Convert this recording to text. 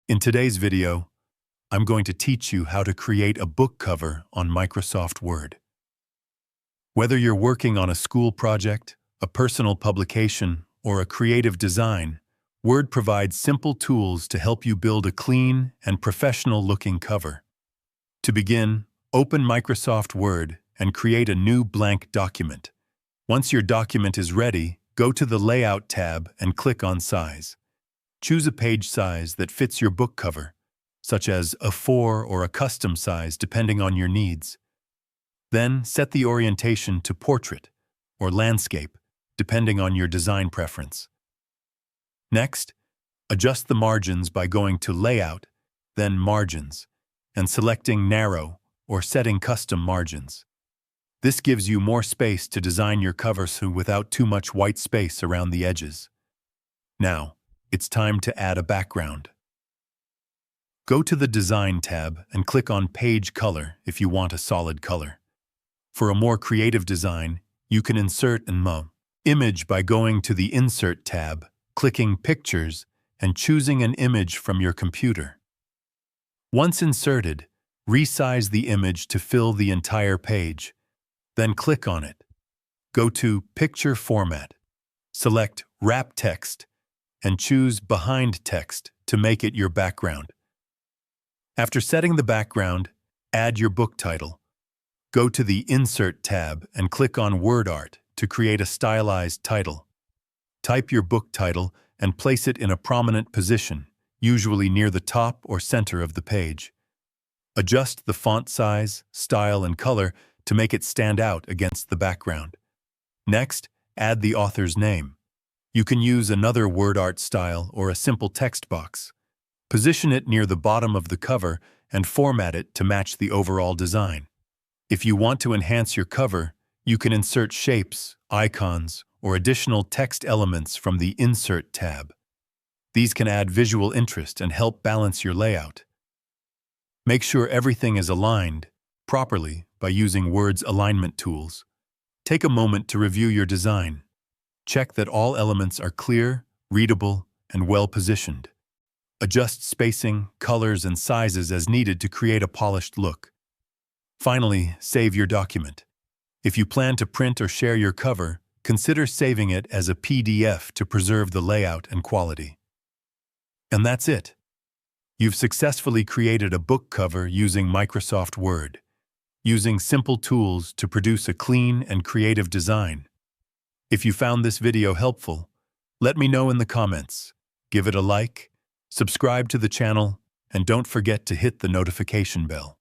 In today's video, I'm going to teach you how to create a book cover on Microsoft Word. Whether you're working on a school project, a personal publication, or a creative design, Word provides simple tools to help you build a clean and professional-looking cover. To begin, open Microsoft Word and create a new blank document. Once your document is ready, go to the Layout tab and click on Size. Choose a page size that fits your book cover, such as A4 or a custom size depending on your needs. Then set the orientation to portrait or landscape, depending on your design preference. Next, adjust the margins by going to Layout, then Margins, and selecting Narrow or setting custom margins. This gives you more space to design your cover without too much white space around the edges. Now, it's time to add a background. Go to the Design tab and click on Page Color if you want a solid color. For a more creative design, you can insert an image by going to the Insert tab, clicking Pictures, and choosing an image from your computer. Once inserted, resize the image to fill the entire page. Then click on it. Go to Picture Format, select Wrap Text, and choose Behind Text to make it your background. After setting the background, add your book title. Go to the Insert tab and click on Word Art to create a stylized title. Type your book title and place it in a prominent position, usually near the top or center of the page. Adjust the font size, style, and color to make it stand out against the background. Next, add the author's name. You can use another word art style or a simple text box. Position it near the bottom of the cover and format it to match the overall design. If you want to enhance your cover, you can insert shapes, icons, or additional text elements from the Insert tab. These can add visual interest and help balance your layout. Make sure everything is aligned properly by using Word's alignment tools. Take a moment to review your design. Check that all elements are clear, readable, and well-positioned. Adjust spacing, colors, and sizes as needed to create a polished look. Finally, save your document. If you plan to print or share your cover, consider saving it as a PDF to preserve the layout and quality. And that's it. You've successfully created a book cover using Microsoft Word, using simple tools to produce a clean and creative design. If you found this video helpful, let me know in the comments. Give it a like, subscribe to the channel, and don't forget to hit the notification bell.